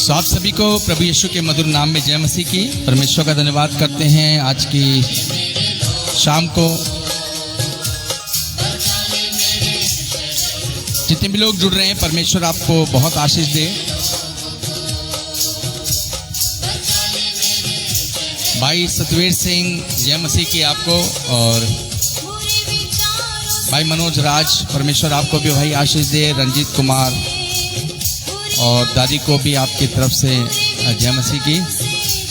सो आप सभी को प्रभु यीशु के मधुर नाम में जय मसीह की। परमेश्वर का धन्यवाद करते हैं आज की शाम को। जितने भी लोग जुड़ रहे हैं, परमेश्वर आपको बहुत आशीष दे। भाई सतवीर सिंह, जय मसीह की आपको। और भाई मनोज राज, परमेश्वर आपको भी भाई आशीष दे। रंजीत कुमार और दादी को भी आपकी तरफ से जय मसीह की।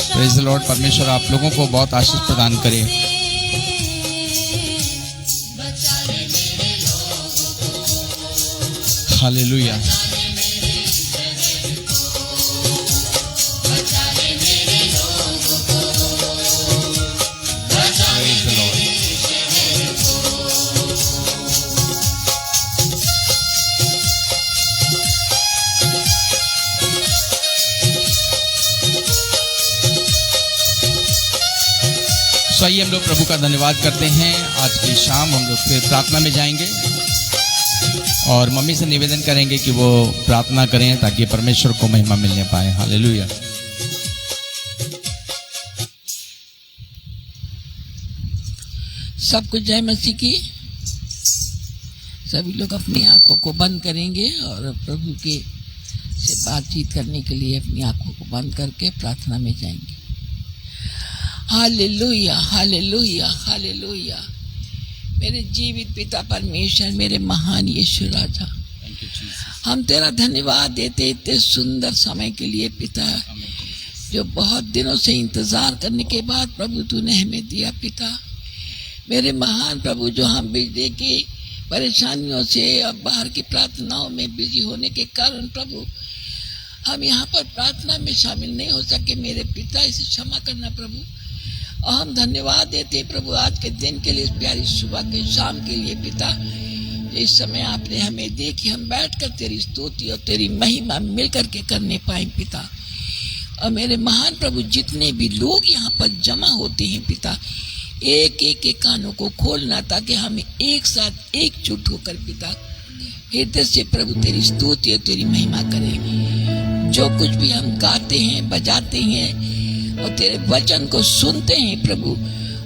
Praise the lord. परमेश्वर आप लोगों को बहुत आशीष प्रदान करे। हालेलुया। तो आइए हम लोग प्रभु का धन्यवाद करते हैं। आज की शाम हम लोग फिर प्रार्थना में जाएंगे और मम्मी से निवेदन करेंगे कि वो प्रार्थना करें ताकि परमेश्वर को महिमा मिलने पाए। हालेलुया। सबको जय मसीह की। सभी लोग अपनी आंखों को बंद करेंगे और प्रभु के से बातचीत करने के लिए अपनी आंखों को बंद करके प्रार्थना में जाएंगे। Hallelujah, hallelujah, hallelujah. मेरे जीवित पिता परमेश्वर, मेरे महान यीशु राजा, हम तेरा धन्यवाद देते इतने सुंदर समय के लिए पिता, जो बहुत दिनों से इंतजार करने के बाद प्रभु तूने हमें दिया पिता। मेरे महान प्रभु, जो हम बिजली की परेशानियों से और बाहर की प्रार्थनाओं में बिजी होने के कारण प्रभु हम यहाँ पर प्रार्थना में शामिल नहीं हो सके। मेरे पिता, इसे क्षमा करना प्रभु। और हम धन्यवाद देते प्रभु आज के दिन के लिए, इस प्यारी सुबह के शाम के लिए पिता। इस समय आपने हमें देखी, हम बैठकर तेरी स्तुति और तेरी महिमा मिलकर के करने पाए पिता। और मेरे महान प्रभु, जितने भी लोग यहाँ पर जमा होते हैं पिता, एक एक के कानों को खोलना ताकि हम एक साथ एकजुट होकर पिता हृदय से प्रभु तेरी स्तुति और तेरी महिमा करें। जो कुछ भी हम गाते हैं, बजाते हैं और तेरे वचन को सुनते हैं प्रभु,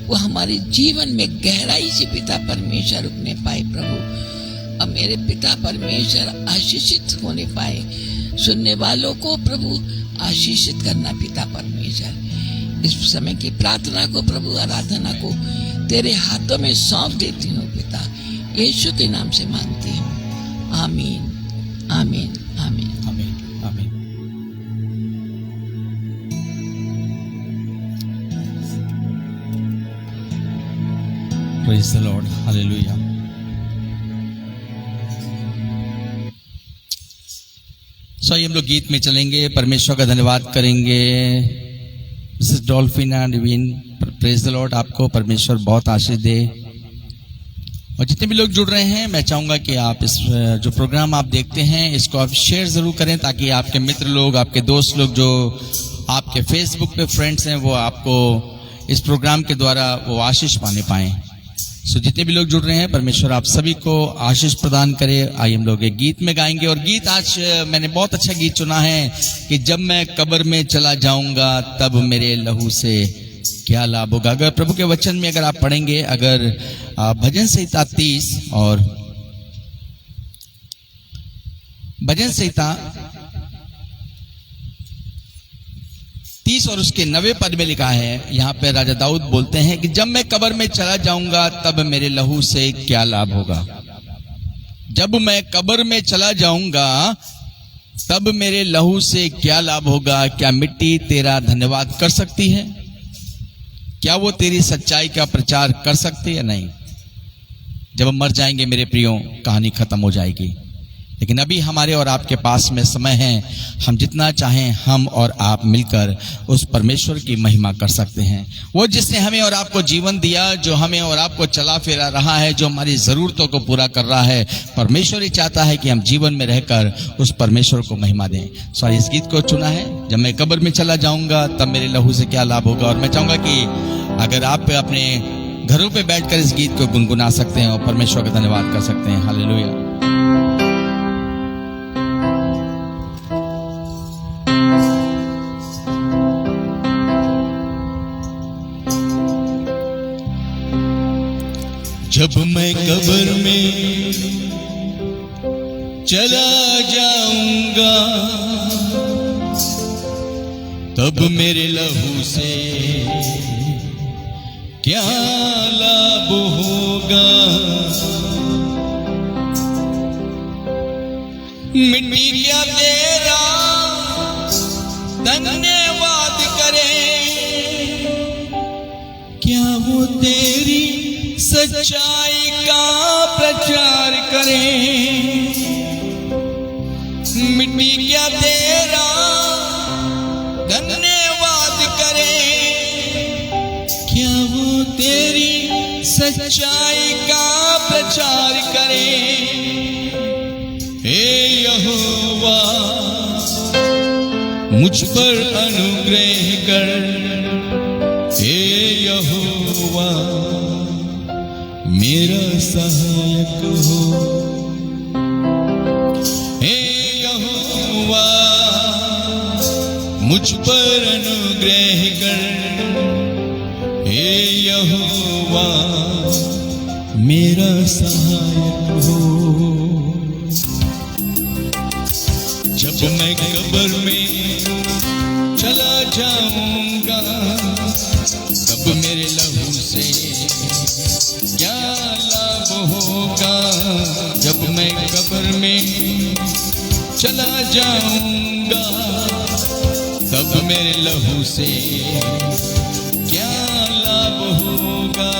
वो हमारे जीवन में गहराई से पिता परमेश्वर रुकने पाए प्रभु। अब मेरे पिता परमेश्वर आशीषित होने पाए। सुनने वालों को प्रभु आशीषित करना पिता परमेश्वर। इस समय की प्रार्थना को प्रभु, आराधना को तेरे हाथों में सौंप देती हूँ पिता, यीशु के नाम से मांगती हूँ। आमीन, आमीन, आमीन, आमीन, आमीन। Praise the Lord. Hallelujah. So हम लोग गीत में चलेंगे, परमेश्वर का धन्यवाद करेंगे। Mrs Dolphina Divine, praise the Lord. आपको परमेश्वर बहुत आशीष दे। और जितने भी लोग जुड़ रहे हैं, मैं चाहूंगा कि आप इस जो प्रोग्राम आप देखते हैं इसको आप शेयर जरूर करें ताकि आपके मित्र लोग, आपके दोस्त लोग जो आपके फेसबुक पे फ्रेंड्स हैं, वो आपको इस प्रोग्राम के द्वारा वो आशीष पाने पाएं। सो जितने भी लोग जुड़ रहे हैं, परमेश्वर आप सभी को आशीष प्रदान करे। आइए हम लोग एक गीत में गाएंगे। और गीत आज मैंने बहुत अच्छा गीत चुना है कि जब मैं कब्र में चला जाऊंगा तब मेरे लहू से क्या लाभ होगा। अगर प्रभु के वचन में अगर आप पढ़ेंगे, अगर भजन संहिता 30 और भजन संहिता 30 और उसके 90 पद में लिखा है, यहाँ पे राजा दाऊद बोलते हैं कि जब मैं कब्र में चला जाऊंगा तब मेरे लहू से क्या लाभ होगा। जब मैं कब्र में चला जाऊंगा तब मेरे लहू से क्या लाभ होगा। क्या मिट्टी तेरा धन्यवाद कर सकती है? क्या वो तेरी सच्चाई का प्रचार कर सकते हैं? नहीं। जब हम मर जाएंगे मेरे प्रियो, कहानी खत्म हो जाएगी। लेकिन अभी हमारे और आपके पास में समय है, हम जितना चाहें हम और आप मिलकर उस परमेश्वर की महिमा कर सकते हैं। वो जिसने हमें और आपको जीवन दिया, जो हमें और आपको चला फिरा रहा है, जो हमारी जरूरतों को पूरा कर रहा है, परमेश्वर ही चाहता है कि हम जीवन में रहकर उस परमेश्वर को महिमा दें। सॉरी, इस गीत को चुना है, जब मैं कब्र में चला जाऊंगा तब मेरे लहू से क्या लाभ होगा। और मैं चाहूंगा कि अगर आप अपने घरों पे बैठकर इस गीत को गुनगुना सकते हैं और परमेश्वर का धन्यवाद कर सकते हैं। हालेलुया। जब मैं कब्र में चला जाऊंगा तब मेरे लहू से क्या लाभ होगा। मिट्टी क्या तेरा धन्यवाद करे, क्या वो तेरी सच्चाई का प्रचार करे। मिट्टी क्या तेरा धन्यवाद करे, क्या वो तेरी सच्चाई का प्रचार करे। हे यहोवा मुझ पर अनुग्रह कर, हे यहोवा मेरा सहायक हो। हे यहोवा मुझ पर अनुग्रह कर, हे यहोवा मेरा सहायक हो। जब मैं कब्र में चला जाऊंगा तब मेरे लहू से क्या लाभ होगा। जब मैं कब्र में चला जाऊंगा तब मेरे लहू से क्या लाभ होगा।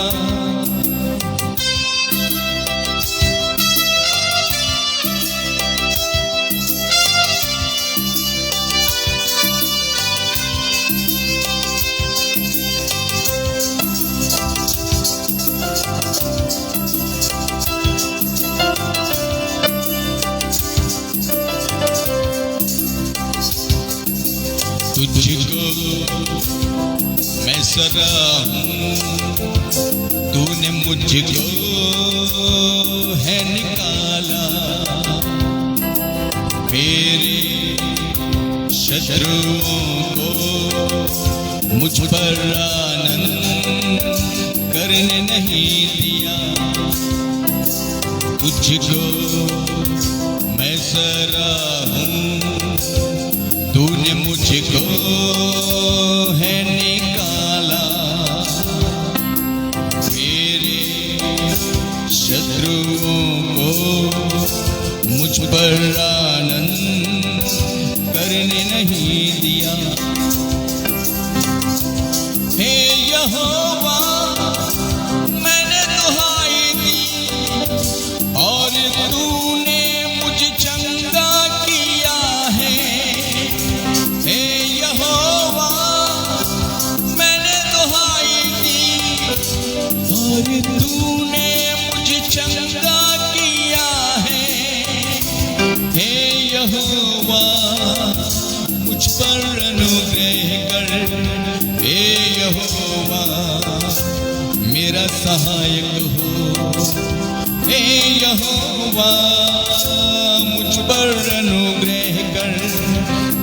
तुझको मैं सराहूं, तूने मुझको है निकाला। मेरे शत्रुओं को मुझ पर आनंद करने नहीं दिया। तुझको मैं सराहूं, तूने मुझको है निकाला। मेरे शत्रुओं को मुझ पर आनंद करने नहीं दिया। हे यहोवा मैंने दुहाई दी और तूने मुझ चंगा किया है। हे यहोवा मैंने दुहाई दी और तूने मुझ चंगा किया है। हे यहोवा मुझ पर अनुग्रह कर, हे यहोवा मेरा सहायक हो। हे यहोवा मुझ पर अनुग्रह कर,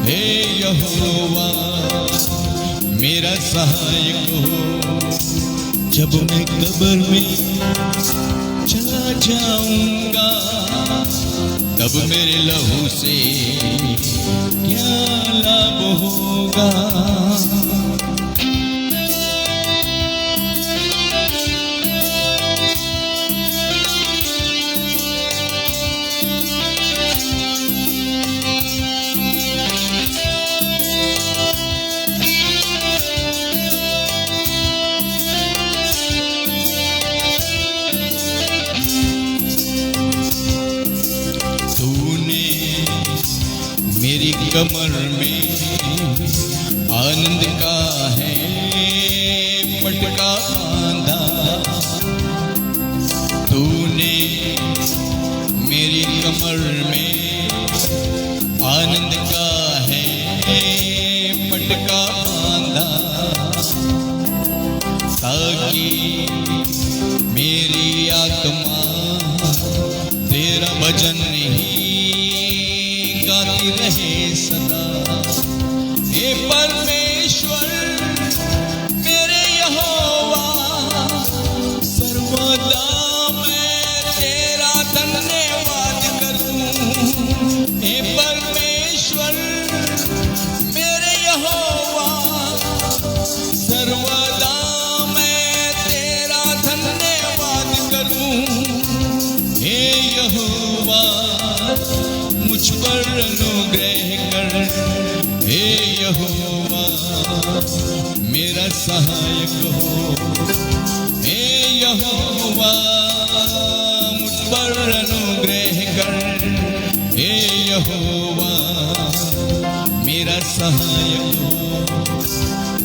हे यहोवा मेरा सहायक हो। जब मैं कब्र में चला जाऊंगा तब मेरे लहू से क्या लाभ होगा। मेरी कमर में आनंद का है पटका बांधा। तूने मेरी कमर में आनंद का है पटका बांधा, ताकि मेरी आत्मा तेरा भजन ही गाती रहे सदा। हे परमेश्वर मेरे यहोवा सर्वदा पर अनुग्रह कर, हे यहोवा मेरा सहायक हो। हे यहोवा मुझ पर अनुग्रह कर, हे यहोवा मेरा सहायक हो।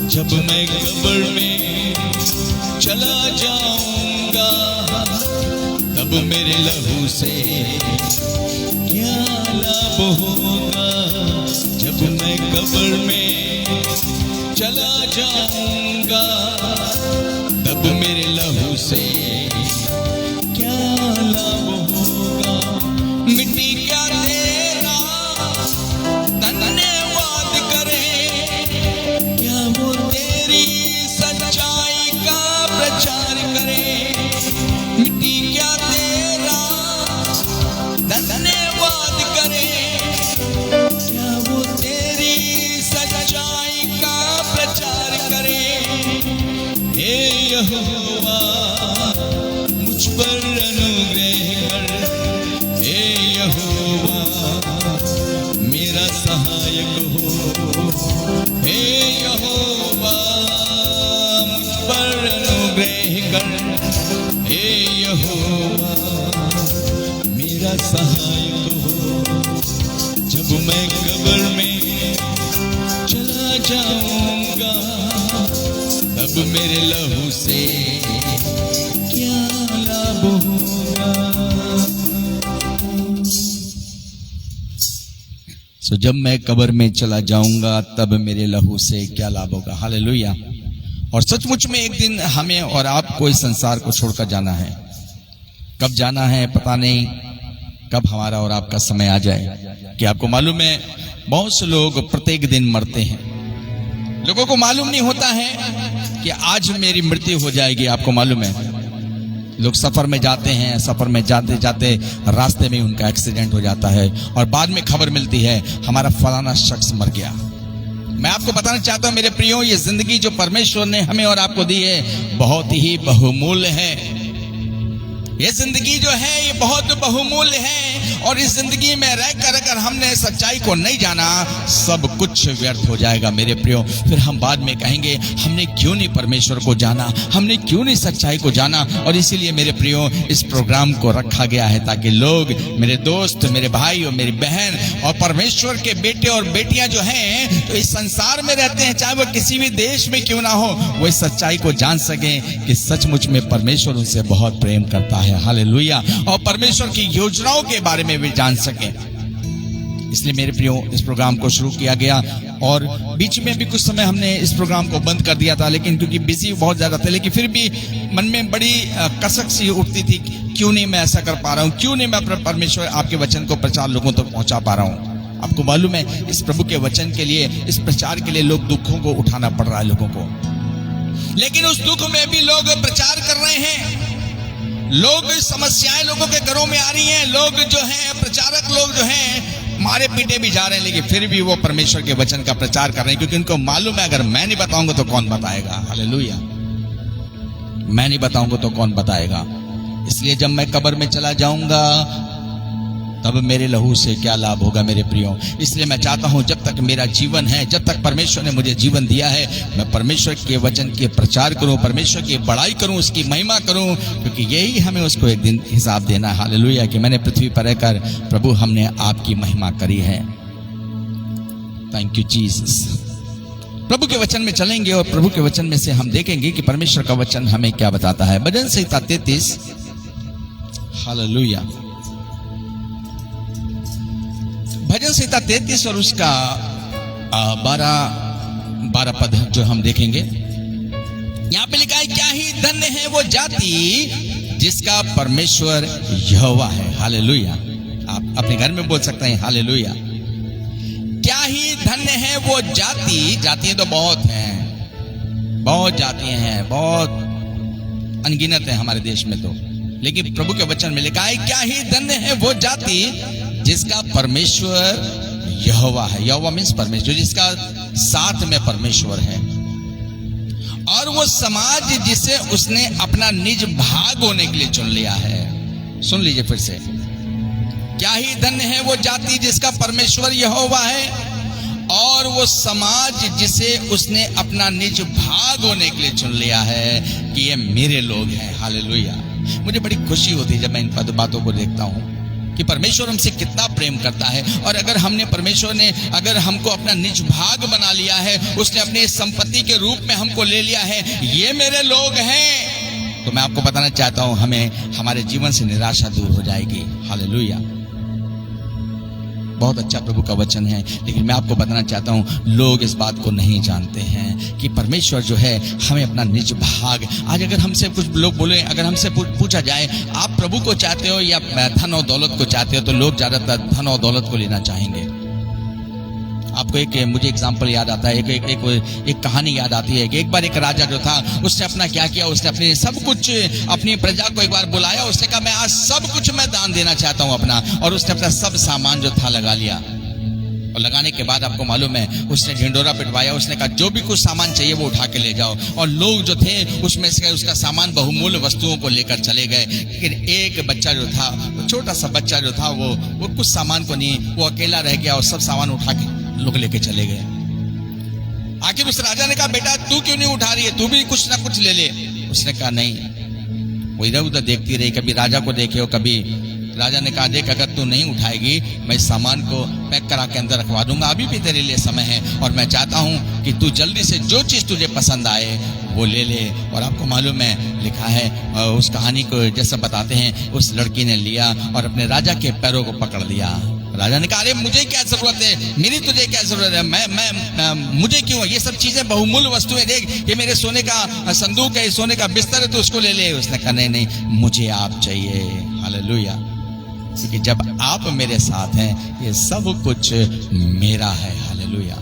जब मैं कब्र में चला जाऊंगा, तब मेरे लहू से क्या लाभ होगा। जब मैं कब्र में चला जाऊंगा, तब मेरे लहू से क्या लाभ होगा। मिट्टी क्या तेरा धन्यवाद करे, क्या वो तेरी सच्चाई का प्रचार करे। मिट्टी क्या तेरा धन्यवाद करे, क्या वो तेरी सच्चाई का प्रचार करे। हे यहोवा मुझ पर अनुग्रह कर, हे यहोवा मेरा सहायक हो। हे यहोवा मुझ पर अनुग्रह कर, हे यहोवा मेरा सहायक हो। जब मैं कब्र में चला जाऊंगा, तब मेरे लहू से क्या लाभ होगा। सो जब मैं कब्र में चला जाऊंगा, तब मेरे लहू से क्या लाभ होगा। हालेलुया। और सचमुच में एक दिन हमें और आपको इस संसार को छोड़कर जाना है। कब जाना है पता नहीं, कब हमारा और आपका समय आ जाए। कि आपको मालूम है बहुत से लोग प्रत्येक दिन मरते हैं। लोगों को मालूम नहीं होता है कि आज मेरी मृत्यु हो जाएगी। आपको मालूम है लोग सफर में जाते हैं, सफर में जाते जाते रास्ते में उनका एक्सीडेंट हो जाता है और बाद में खबर मिलती है हमारा फलाना शख्स मर गया। मैं आपको बताना चाहता हूं मेरे प्रियो, ये जिंदगी जो परमेश्वर ने हमें और आपको दी है बहुत ही बहुमूल्य है। ये जिंदगी जो है ये बहुत बहुमूल्य है और इस जिंदगी में रहकर अगर हमने सच्चाई को नहीं जाना, सब कुछ व्यर्थ हो जाएगा मेरे प्रियो। फिर हम बाद में कहेंगे हमने क्यों नहीं परमेश्वर को जाना, हमने क्यों नहीं सच्चाई को जाना। और इसीलिए मेरे प्रियो इस प्रोग्राम को रखा गया है ताकि लोग, मेरे दोस्त, मेरे भाई और मेरी बहन और परमेश्वर के बेटे और बेटियां जो हैं तो इस संसार में रहते हैं, चाहे वो किसी भी देश में क्यों ना हो, वो इस सच्चाई को जान सकें कि सचमुच में परमेश्वर उनसे बहुत प्रेम करता है। हालेलुया। और परमेश्वर की योजनाओं के बारे में भी जान सकें। इसलिए मेरे प्रियो इस प्रोग्राम को शुरू किया गया और बीच में भी कुछ समय हमने इस प्रोग्राम को बंद कर दिया था, लेकिन क्योंकि बिजी बहुत ज्यादा थे, लेकिन फिर भी मन में बड़ी कसक सी उठती थी, क्यों नहीं मैं ऐसा कर पा रहा हूं, क्यों नहीं मैं परमेश्वर आपके वचन को प्रचार लोगों तक पहुंचा पा रहा हूं। आपको मालूम है इस प्रभु के वचन के लिए, इस प्रचार के लिए लोग दुखों को उठाना पड़ रहा है लोगों को, लेकिन उस दुख में भी लोग प्रचार कर रहे हैं। लोग समस्याएं लोगों के घरों में आ रही हैं, लोग जो हैं प्रचारक लोग जो हैं मारे पीटे भी जा रहे हैं, लेकिन फिर भी वो परमेश्वर के वचन का प्रचार कर रहे हैं, क्योंकि उनको मालूम है अगर मैं नहीं बताऊंगा तो कौन बताएगा। हालेलुया। मैं नहीं बताऊंगा तो कौन बताएगा। इसलिए जब मैं कब्र में चला जाऊंगा तब मेरे लहू से क्या लाभ होगा मेरे प्रियो। इसलिए मैं चाहता हूं जब तक मेरा जीवन है, जब तक परमेश्वर ने मुझे जीवन दिया है, मैं परमेश्वर के वचन के प्रचार करूं, परमेश्वर की बड़ाई करूं, उसकी महिमा करूं, क्योंकि यही हमें उसको एक दिन हिसाब देना है। हालेलुया। कि मैंने पृथ्वी पर रहकर प्रभु हमने आपकी महिमा करी है। Thank you Jesus. प्रभु के वचन में चलेंगे और प्रभु के वचन में से हम देखेंगे कि परमेश्वर का वचन हमें क्या बताता है। भजन संहिता 33। हालेलुया। भजन संहिता 33 और उसका 12 पद जो हम देखेंगे। यहां पे लिखा है, क्या ही धन्य है वो जाति जिसका परमेश्वर यहोवा है। हालेलुया। आप अपने घर में बोल सकते हैं हालेलुया। क्या ही धन्य है वो जाति। जातियां तो बहुत हैं, बहुत जातियां हैं, बहुत अनगिनत है हमारे देश में तो, लेकिन प्रभु के वचन में लिखा है, क्या ही धन्य है वो जाति जिसका परमेश्वर यहोवा है। यहोवा मीन्स परमेश्वर, जिसका साथ में परमेश्वर है, और वो समाज जिसे उसने अपना निज भाग होने के लिए चुन लिया है। सुन लीजिए फिर से, क्या ही धन्य है वो जाति जिसका परमेश्वर यहोवा है, और वो समाज जिसे उसने अपना निज भाग होने के लिए चुन लिया है कि ये मेरे लोग हैं। हालेलुया। मुझे बड़ी खुशी होती है जब मैं इन बातों को देखता हूं कि परमेश्वर हमसे कितना प्रेम करता है। और अगर परमेश्वर ने अगर हमको अपना निज भाग बना लिया है, उसने अपनी संपत्ति के रूप में हमको ले लिया है, ये मेरे लोग हैं, तो मैं आपको बताना चाहता हूं हमें हमारे जीवन से निराशा दूर हो जाएगी। हालेलुया। बहुत अच्छा प्रभु का वचन है, लेकिन मैं आपको बताना चाहता हूं लोग इस बात को नहीं जानते हैं कि परमेश्वर जो है हमें अपना निज भाग। आज अगर हमसे कुछ लोग बोले, अगर हमसे पूछा जाए आप प्रभु को चाहते हो या धन और दौलत को चाहते हो, तो लोग ज्यादातर धन और दौलत को लेना चाहेंगे। आपको एक मुझे एग्जाम्पल याद आता है, एक कहानी याद आती है कि एक बार एक राजा जो था उसने अपना क्या किया, उसने अपने सब कुछ अपनी प्रजा को एक बार बुलाया, उसने कहा मैं आज सब कुछ मैं दान देना चाहता हूं अपना, और उसने अपना सब सामान जो था लगा लिया। और लगाने के बाद आपको मालूम है उसने ढिंडोरा पिटवाया, उसने कहा जो भी कुछ सामान चाहिए वो उठा के ले जाओ, और लोग जो थे उसमें से उसका सामान बहुमूल्य वस्तुओं को लेकर चले गए। लेकिन एक बच्चा जो था, छोटा सा बच्चा जो था, वो कुछ सामान को नहीं, वो अकेला रह गया और सब सामान उठा के लोग लेके चले गए। आखिर उस राजा ने कहा बेटा तू क्यों नहीं उठा रही है, तू भी कुछ ना कुछ ले ले। उसने कहा नहीं। वो इधर उधर देखती रही, कभी राजा को देखे हो, कभी राजा ने कहा देख अगर तू नहीं उठाएगी मैं इस सामान को पैक करा के अंदर रखवा दूंगा, अभी भी तेरे लिए समय है, और मैं चाहता हूं कि तू जल्दी से जो चीज तुझे पसंद आए वो ले ले। और आपको मालूम है लिखा है उस कहानी को जैसा बताते हैं, उस लड़की ने लिया और अपने राजा के पैरों को पकड़ लिया। राजा ने कहा अरे मुझे क्या जरूरत है, मेरी तुझे क्या जरूरत है, मैं मुझे क्यों, ये सब चीजें बहुमूल्य वस्तुएं, देख ये मेरे सोने का संदूक है, सोने का बिस्तर है, तो उसको ले ले। उसने कहा नहीं नहीं मुझे आप चाहिए। हालेलुया। क्योंकि जब आप मेरे साथ हैं ये सब कुछ मेरा है। हालेलुया।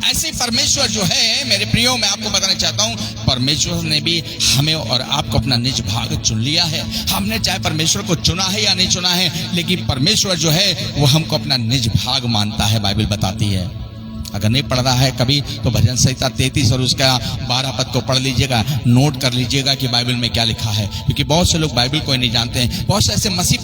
ऐसे परमेश्वर जो है मेरे प्रियो, मैं आपको बताना चाहता हूं परमेश्वर ने भी हमें और आपको अपना निज भाग चुन लिया है। हमने चाहे परमेश्वर को चुना है या नहीं चुना है, लेकिन परमेश्वर जो है वो हमको अपना निज भाग मानता है। बाइबल बताती है, अगर नहीं पढ़ रहा है कभी तो भजन संहिता 33 और उसका 12 पद को पढ़ लीजिएगा, नोट कर लीजिएगा कि बाइबल में क्या लिखा है। क्योंकि बहुत से लोग बाइबल को नहीं जानते हैं, बहुत से ऐसे मसीह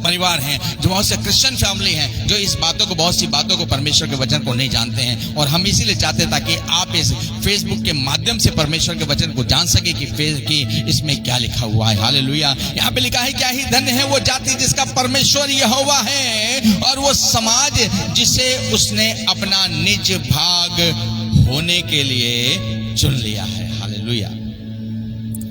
परिवार हैं, जो बहुत से क्रिश्चियन फैमिली हैं जो इस बातों को, बहुत सी बातों को, परमेश्वर के वचन को नहीं जानते हैं। और हम इसीलिए चाहते हैं ताकि आप इस फेसबुक के माध्यम से परमेश्वर के वचन को जान सके कि इसमें क्या लिखा हुआ है। हालेलुया। यहाँ पे लिखा है क्या ही धन्य है वो जाति जिसका परमेश्वर यहोवा है, और वो समाज जिसे उसने अपना निज भाग होने के लिए चुन लिया है। हालेलुया।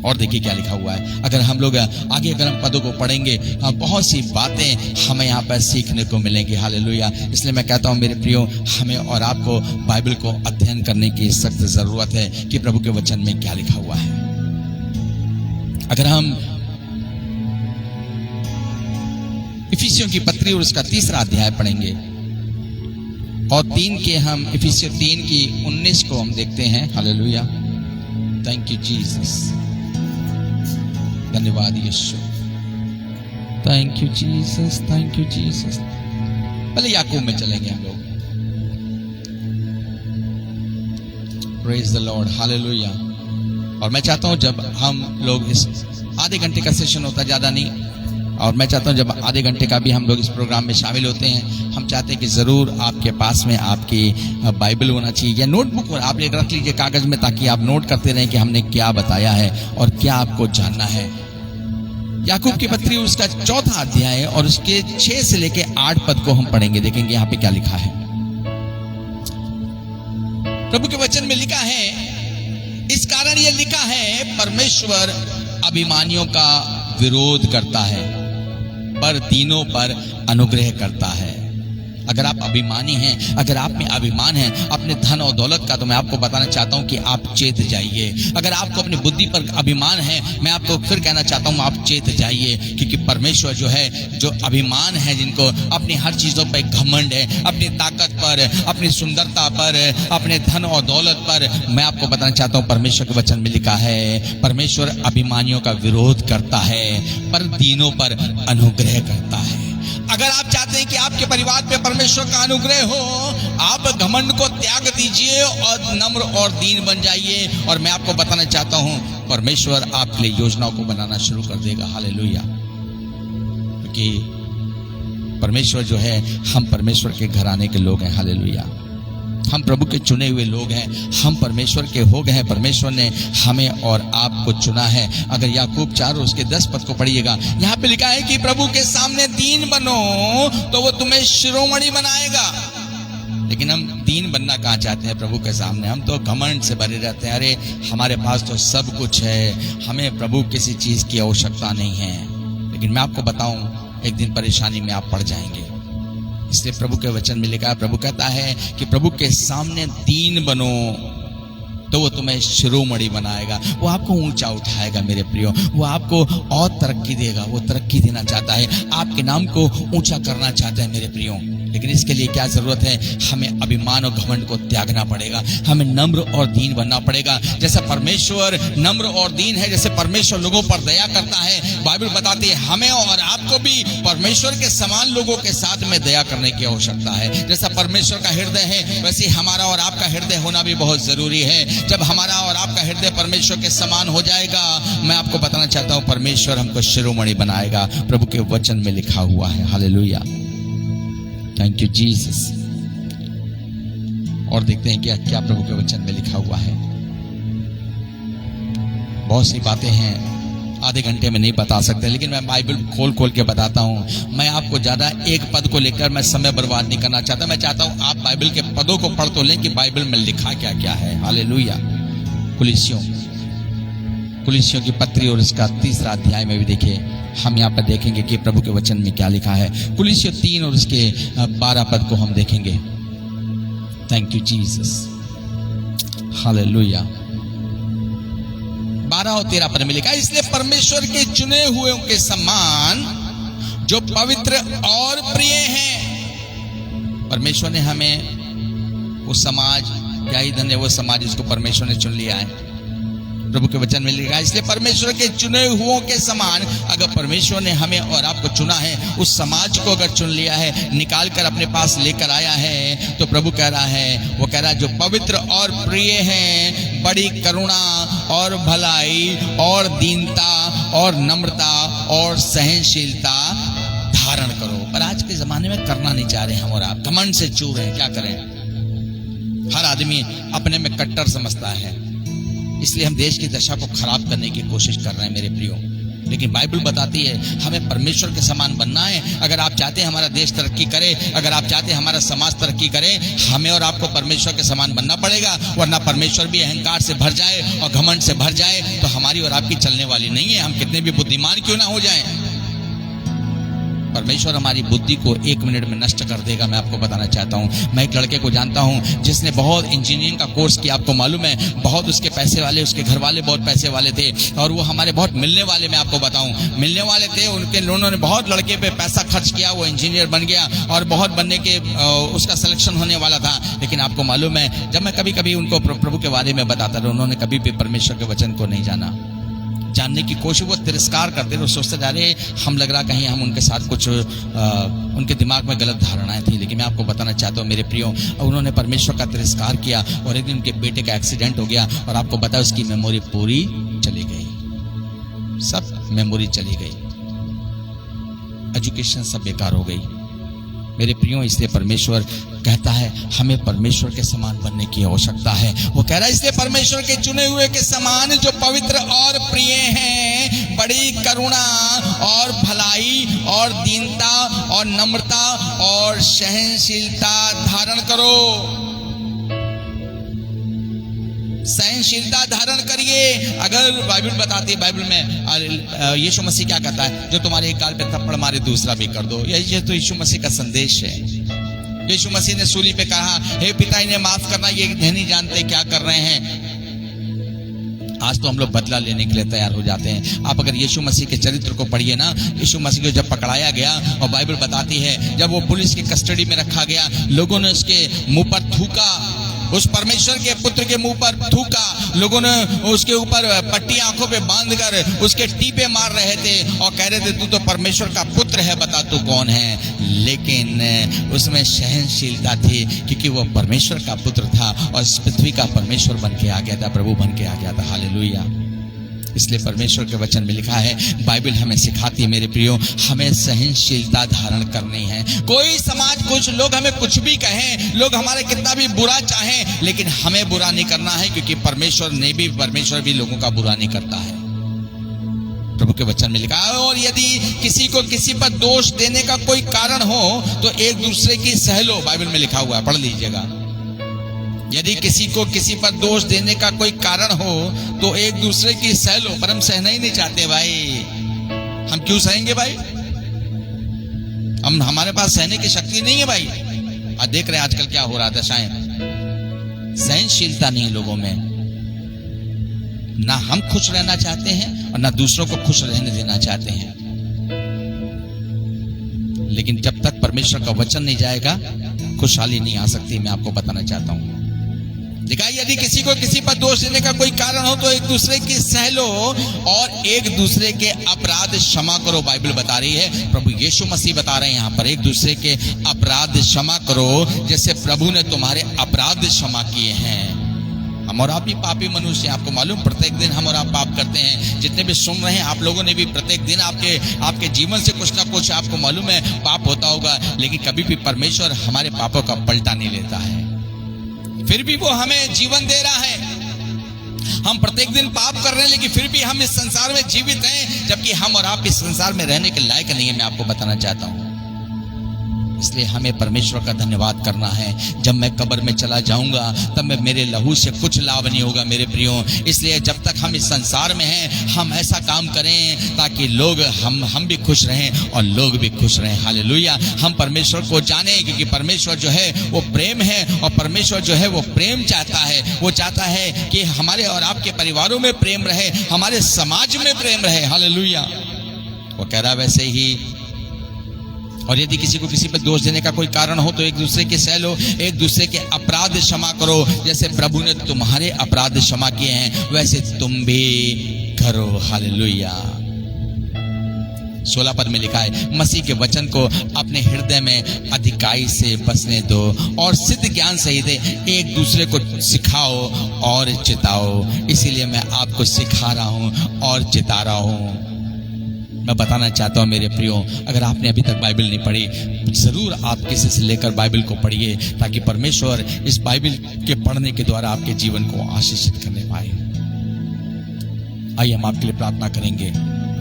और देखिए क्या लिखा हुआ है, अगर हम लोग आगे अगर हम पदों को पढ़ेंगे बहुत सी बातें हमें यहाँ पर सीखने को मिलेंगी। हालेलुया। इसलिए मैं कहता हूँ मेरे प्रियो, हमें और आपको बाइबल को अध्ययन करने की सख्त जरूरत है कि प्रभु के वचन में क्या लिखा हुआ है। अगर हम इफिसियों की पत्री और उसका 3रा अध्याय पढ़ेंगे और 3 के हम इफिसियों 3 की 19 को हम देखते हैं। हालेलुया। Thank you Jesus. धन्यवाद यीशु। Thank you Jesus, thank you Jesus. पहले याकूब में चलेंगे हम लोग। Praise the Lord. हालेलुया। और मैं चाहता हूं जब हम लोग इस आधे घंटे का सेशन होता, ज्यादा नहीं, और मैं चाहता हूं जब आधे घंटे का भी हम लोग इस प्रोग्राम में शामिल होते हैं, हम चाहते हैं कि जरूर आपके पास में आपकी बाइबल होना चाहिए या नोटबुक आप रख लीजिए कागज में, ताकि आप नोट करते रहें कि हमने क्या बताया है और क्या आपको जानना है। याकूब की पत्री उसका 4था अध्याय और उसके 6 से लेके 8 पद को हम पढ़ेंगे। देखेंगे यहाँ पे क्या लिखा है। प्रभु के वचन में लिखा है, इस कारण यह लिखा है परमेश्वर अभिमानियों का विरोध करता है पर दीनों पर अनुग्रह करता है। अगर आप अभिमानी हैं, अगर आप में अभिमान है अपने धन और दौलत का, तो मैं आपको बताना चाहता हूं कि आप चेत जाइए। अगर आपको अपनी बुद्धि पर अभिमान है, मैं आपको फिर कहना चाहता हूं आप चेत जाइए, क्योंकि परमेश्वर जो है, जो अभिमान है, जिनको अपनी हर चीजों पर घमंड है, अपनी ताकत पर, अपनी सुंदरता पर, अपने धन और दौलत पर, मैं आपको बताना चाहता हूं परमेश्वर के वचन में लिखा है परमेश्वर अभिमानियों का विरोध करता है पर दीनों पर अनुग्रह करता है। अगर आप चाहते हैं कि आपके परिवार पे परमेश्वर का अनुग्रह हो, आप घमंड को त्याग दीजिए और नम्र और दीन बन जाइए, और मैं आपको बताना चाहता हूं परमेश्वर आपके लिए योजनाओं को बनाना शुरू कर देगा। हालेलुया। क्योंकि परमेश्वर जो है, हम परमेश्वर के घराने के लोग हैं। हालेलुया। हम प्रभु के चुने हुए लोग हैं, हम परमेश्वर के हो गए हैं। परमेश्वर ने हमें और आपको चुना है। अगर याकूब 4 उसके 10 पद को पढ़िएगा, यहाँ पे लिखा है कि प्रभु के सामने दीन बनो तो वो तुम्हें शिरोमणि बनाएगा। लेकिन हम दीन बनना कहाँ चाहते हैं प्रभु के सामने? हम तो घमंड से भरे रहते हैं। अरे हमारे पास तो सब कुछ है, हमें प्रभु किसी चीज की आवश्यकता नहीं है। लेकिन मैं आपको बताऊं, एक दिन परेशानी में आप पड़ जाएंगे। इसलिए प्रभु के वचन में लिखा है, प्रभु कहता है कि प्रभु के सामने दीन बनो तो वो तुम्हें शिरोमणि बनाएगा। वो आपको ऊंचा उठाएगा मेरे प्रियो, वो आपको और तरक्की देगा। वो तरक्की देना चाहता है, आपके नाम को ऊंचा करना चाहता है मेरे प्रियो। लेकिन इसके लिए क्या जरूरत है? हमें अभिमान और घमंड को त्यागना पड़ेगा। हमें नम्र और दीन बनना पड़ेगा। जैसे परमेश्वर नम्र और दीन है, जैसे परमेश्वर लोगों पर दया करता है, बाइबल बताती है हमें और आपको भी परमेश्वर के समान लोगों के साथ में दया करने की आवश्यकता है। जैसा परमेश्वर का हृदय है, वैसे हमारा और आपका हृदय होना भी बहुत जरूरी है। जब हमारा और आपका हृदय परमेश्वर के समान हो जाएगा, मैं आपको बताना चाहता हूं, परमेश्वर हमको शिरोमणि बनाएगा। प्रभु के वचन में लिखा हुआ है। Hallelujah, thank you Jesus. और देखते हैं क्या क्या प्रभु के वचन में लिखा हुआ है। बहुत सी बातें हैं, आधे घंटे में नहीं बता सकते, लेकिन मैं बाइबल खोल खोल के बताता हूं। मैं आपको ज्यादा एक पद को लेकर मैं समय बर्बाद नहीं करना चाहता। मैं चाहता हूं आप बाइबल के पदों को पढ़ तो लें कि बाइबल में लिखा क्या क्या है। हालेलुया। कुलिसियों की पत्री और इसका 3रा अध्याय में भी देखिए, हम यहाँ पर देखेंगे कि प्रभु के वचन में क्या लिखा है। कुलिसियों 3 और उसके 12 पद को हम देखेंगे। Thank you Jesus. हालेलुया। 12 और 13 पद में लिखा है, इसलिए परमेश्वर के चुने हुए के समान जो पवित्र और प्रिय हैं। परमेश्वर ने हमें वो समाज, क्या ही धन्य वो समाज जिसको परमेश्वर ने चुन लिया है। प्रभु के वचन में लिखा है, इसलिए परमेश्वर के चुने हुओं के समान, अगर परमेश्वर ने हमें और आपको चुना है, उस समाज को अगर चुन लिया है, निकाल कर अपने पास लेकर आया है, तो प्रभु कह रहा है, वो कह रहा है जो पवित्र और प्रिय हैं, बड़ी करुणा और भलाई और दीनता और नम्रता और सहनशीलता धारण करो। पर आज के जमाने में करना नहीं चाह रहे हम और आप, घमंड से चूर हैं। क्या करें? हर आदमी अपने में कट्टर समझता है, इसलिए हम देश की दशा को खराब करने की कोशिश कर रहे हैं मेरे प्रियो। लेकिन बाइबल बताती है हमें परमेश्वर के समान बनना है। अगर आप चाहते हैं हमारा देश तरक्की करे, अगर आप चाहते हैं हमारा समाज तरक्की करे, हमें और आपको परमेश्वर के समान बनना पड़ेगा। वरना परमेश्वर भी अहंकार से भर जाए और घमंड से भर जाए तो हमारी और आपकी चलने वाली नहीं है, हम कितने भी बुद्धिमान क्यों ना हो जाएं। परमेश्वर हमारी बुद्धि को 1 मिनट में नष्ट कर देगा। मैं आपको बताना चाहता हूं, मैं एक लड़के को जानता हूं जिसने बहुत इंजीनियरिंग का कोर्स किया। आपको मालूम है, बहुत उसके पैसे वाले, उसके घर वाले बहुत पैसे वाले थे और वो हमारे बहुत मिलने वाले, मैं आपको बताऊं, मिलने वाले थे। उनके लोगों ने बहुत लड़के पे पैसा खर्च किया, वो इंजीनियर बन गया और बहुत बनने के उसका सिलेक्शन होने वाला था। लेकिन आपको मालूम है, जब मैं कभी कभी उनको प्रभु के बारे में बताता था, उन्होंने कभी भी परमेश्वर के वचन को नहीं जाना। जानने की कोशिश, वो तिरस्कार करते थे, सोचते जा रहे हम लग रहा कहीं हम उनके साथ कुछ उनके दिमाग में गलत धारणाएं थी। लेकिन मैं आपको बताना चाहता हूँ मेरे प्रियो, उन्होंने परमेश्वर का तिरस्कार किया और एक दिन उनके बेटे का एक्सीडेंट हो गया और आपको पता है उसकी मेमोरी पूरी चली गई, सब मेमोरी चली गई, एजुकेशन सब बेकार हो गई मेरे प्रियो। इसलिए परमेश्वर कहता है हमें परमेश्वर के समान बनने की आवश्यकता है। वो कह रहा है इसलिए परमेश्वर के चुने हुए के समान जो पवित्र और प्रिय हैं, बड़ी करुणा और भलाई और दीनता और नम्रता और सहनशीलता धारण करो। सहनशीलता धारण करिए। अगर बाइबल बताती है, बाइबल में यीशु मसीह क्या कहता है, जो तुम्हारे एक गाल पे थप्पड़ मारे दूसरा भी कर दो। यही तो यीशु मसीह का संदेश है। यीशु मसीह ने सूली पे कहा, हे पिता इन्हें माफ करना, ये नहीं जानते क्या कर रहे हैं। आज तो हम लोग बदला लेने के लिए तैयार हो जाते हैं। आप अगर यीशु मसीह के चरित्र को पढ़िए ना, यीशु मसीह को जब पकड़ाया गया और बाइबल बताती है जब वो पुलिस की कस्टडी में रखा गया, लोगों ने उसके मुंह पर थूका, उस परमेश्वर के पुत्र के मुंह पर थूका। लोगों ने उसके ऊपर पट्टी आंखों पे बांधकर उसके टीपे मार रहे थे और कह रहे थे तू तो परमेश्वर का पुत्र है, बता तू कौन है। लेकिन उसमें सहनशीलता थी क्योंकि वो परमेश्वर का पुत्र था और इस पृथ्वी का परमेश्वर बन के आ गया था, प्रभु बन के आ गया था। हालेलुया, इसलिए परमेश्वर के वचन में लिखा है, बाइबल हमें सिखाती है मेरे प्रियो, हमें सहनशीलता धारण करनी है। कोई समाज, कुछ लोग हमें कुछ भी कहें, लोग हमारे कितना भी बुरा चाहें, लेकिन हमें बुरा नहीं करना है, क्योंकि परमेश्वर भी लोगों का बुरा नहीं करता है। प्रभु के वचन में लिखा है, और यदि किसी को किसी पर दोष देने का कोई कारण हो तो एक दूसरे की सह लो। बाइबल में लिखा हुआ है, पढ़ लीजिएगा। यदि किसी को किसी पर दोष देने का कोई कारण हो तो एक दूसरे की सह लो। पर हम सहना ही नहीं चाहते भाई। हम क्यों सहेंगे भाई? हमारे पास सहने की शक्ति नहीं है भाई। और देख रहे हैं आजकल क्या हो रहा है, दशाएं। सहनशीलता नहीं लोगों में। ना हम खुश रहना चाहते हैं और ना दूसरों को खुश रहने देना चाहते हैं। लेकिन जब तक परमेश्वर का वचन नहीं जाएगा, खुशहाली नहीं आ सकती। मैं आपको बताना चाहता हूं। देखा, यदि किसी को किसी पर दोष देने का कोई कारण हो तो एक दूसरे की सह लो और एक दूसरे के अपराध क्षमा करो। बाइबल बता रही है, प्रभु यीशु मसीह बता रहे हैं यहाँ पर, एक दूसरे के अपराध क्षमा करो जैसे प्रभु ने तुम्हारे अपराध क्षमा किए हैं। हम और आप भी पापी मनुष्य हैं। आपको मालूम, प्रत्येक दिन हम और आप पाप करते हैं। जितने भी सुन रहे हैं, आप लोगों ने भी प्रत्येक दिन आपके जीवन से कुछ ना कुछ आपको मालूम है पाप होता होगा। लेकिन कभी भी परमेश्वर हमारे पापों का पलटा नहीं लेता है। फिर भी वो हमें जीवन दे रहा है। हम प्रत्येक दिन पाप कर रहे हैं, लेकिन फिर भी हम इस संसार में जीवित हैं, जबकि हम और आप इस संसार में रहने के लायक नहीं है। मैं आपको बताना चाहता हूं। इसलिए हमें परमेश्वर का धन्यवाद करना है। जब मैं कब्र में चला जाऊंगा तब मैं मेरे लहू से कुछ लाभ नहीं होगा मेरे प्रियो। इसलिए जब तक हम इस संसार में हैं, हम ऐसा काम करें ताकि लोग हम भी खुश रहें और लोग भी खुश रहें। हालेलुया। हम परमेश्वर को जाने, क्योंकि परमेश्वर जो है वो प्रेम है, और परमेश्वर जो है वो प्रेम चाहता है। वो चाहता है कि हमारे और आपके परिवारों में प्रेम रहे, हमारे समाज में प्रेम रहे। हालेलुया। वो कह रहा वैसे ही, और यदि किसी को किसी पर दोष देने का कोई कारण हो तो एक दूसरे के सह लो, एक दूसरे के अपराध क्षमा करो जैसे प्रभु ने तुम्हारे अपराध क्षमा किए हैं वैसे तुम भी करो। हालेलुया। 16 पद में लिखा है, मसीह के वचन को अपने हृदय में अधिकाई से बसने दो और सिद्ध ज्ञान सहित एक दूसरे को सिखाओ और चिताओ। इसीलिए मैं आपको सिखा रहा हूं और चिता रहा हूं। मैं बताना चाहता हूं मेरे प्रियो, अगर आपने अभी तक बाइबल नहीं पढ़ी, जरूर आप किसी से लेकर बाइबल को पढ़िए, ताकि परमेश्वर इस बाइबल के पढ़ने के द्वारा आपके जीवन को आशीषित करने पाए। आइए हम आपके लिए प्रार्थना करेंगे।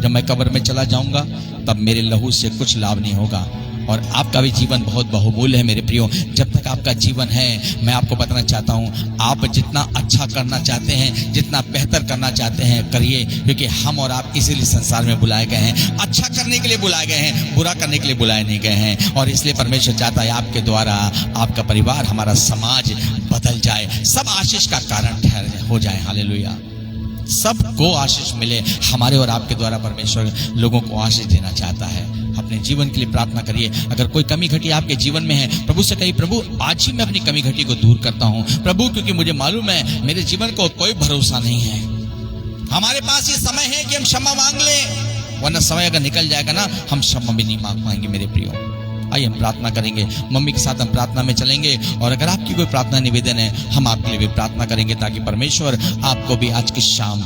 जब मैं कब्र में चला जाऊंगा तब मेरे लहू से कुछ लाभ नहीं होगा, और आपका भी जीवन बहुत बहुमूल्य है मेरे प्रियो। जब तक आपका जीवन है, मैं आपको बताना चाहता हूं, आप जितना अच्छा करना चाहते हैं, जितना बेहतर करना चाहते हैं, करिए, क्योंकि हम और आप इसीलिए संसार में बुलाए गए हैं। अच्छा करने के लिए बुलाए गए हैं, बुरा करने के लिए बुलाए नहीं गए हैं। और इसलिए परमेश्वर चाहता है आपके द्वारा आपका परिवार, हमारा समाज बदल जाए, सब आशीष का कारण हो जाए। हालेलुया। सबको आशीष मिले। हमारे और आपके द्वारा परमेश्वर लोगों को आशीष देना चाहता है। अपने जीवन के लिए प्रार्थना करिए। अगर कोई कमी घटी आपके जीवन में है, प्रभु से कहिए, प्रभु आज ही मैं अपनी कमी घटी को दूर करता हूं प्रभु, क्योंकि मुझे मालूम है मेरे जीवन को कोई भरोसा नहीं है। हमारे पास ये समय है कि हम क्षमा मांग लें, वरना समय अगर निकल जाएगा ना, हम क्षमा भी नहीं मांग पाएंगे मेरे प्रियो। आइए हम प्रार्थना करेंगे। मम्मी के साथ हम प्रार्थना में चलेंगे, और अगर आपकी कोई प्रार्थना निवेदन है, हम आपके लिए भी प्रार्थना करेंगे, ताकि परमेश्वर आपको भी आज की शाम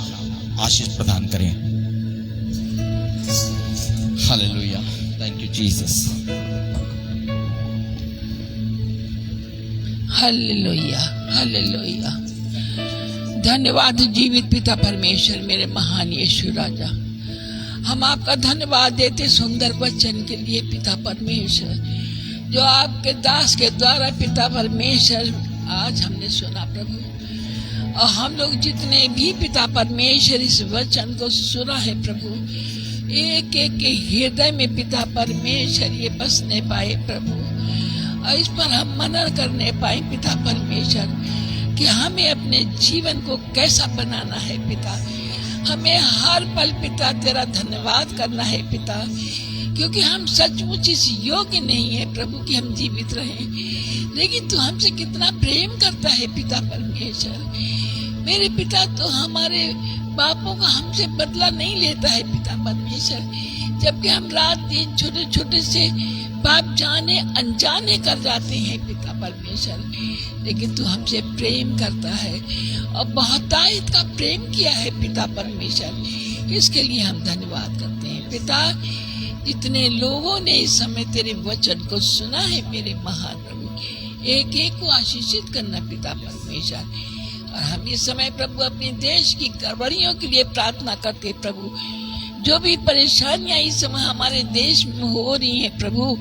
आशीष प्रदान करें। Hallelujah. Thank you Jesus. Hallelujah, hallelujah. धन्यवाद जीवित पिता परमेश्वर, मेरे महान यीशु राजा। हम आपका धन्यवाद देते सुंदर वचन के लिए पिता परमेश्वर, जो आपके दास के द्वारा पिता परमेश्वर आज हमने सुना प्रभु। और हम लोग जितने भी पिता परमेश्वर इस वचन को सुना है प्रभु, एक एक के हृदय में पिता परमेश्वर ये बसने पाए प्रभु, और इस पर हम मनन करने पाए पिता परमेश्वर कि हमें अपने जीवन को कैसा बनाना है पिता। हमें हर पल पिता तेरा धन्यवाद करना है पिता, क्योंकि हम सचमुच इस योग्य नहीं है प्रभु कि हम जीवित रहें, लेकिन तू हमसे कितना प्रेम करता है पिता परमेश्वर। मेरे पिता तो हमारे पापों का हमसे बदला नहीं लेता है पिता परमेश्वर, जबकि हम रात दिन छोटे छोटे से पाप जाने अनजाने कर जाते हैं पिता परमेश्वर, लेकिन तू हमसे प्रेम करता है और बहुतायत का प्रेम किया है पिता परमेश्वर। इसके लिए हम धन्यवाद करते हैं पिता। जितने लोगों ने इस समय तेरे वचन को सुना है मेरे महान प्रभु, एक एक को आशीषित करना पिता परमेश्वर। और हम इस समय प्रभु अपने देश की गड़बड़ियों के लिए प्रार्थना करते प्रभु, जो भी परेशानियां इस समय हमारे देश में हो रही है प्रभु,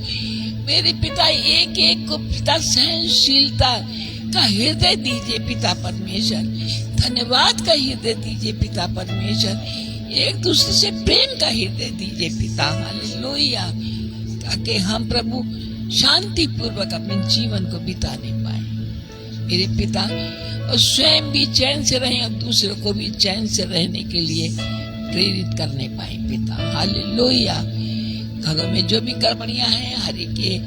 मेरे पिता एक एक को पिता सहनशीलता का हृदय दीजिए पिता परमेश्वर, धन्यवाद का हृदय दीजिए पिता परमेश्वर, एक दूसरे से प्रेम का हृदय दीजिए पिता। हालेलुया, ताकि हम प्रभु शांति पूर्वक अपने जीवन को बिताने पाए मेरे पिता, और स्वयं भी चैन से रहें और दूसरों को भी चैन से रहने के लिए प्रेरित करने पाए पिता। हालेलुया, घरों में जो भी गड़बड़ियां हैं हर एक के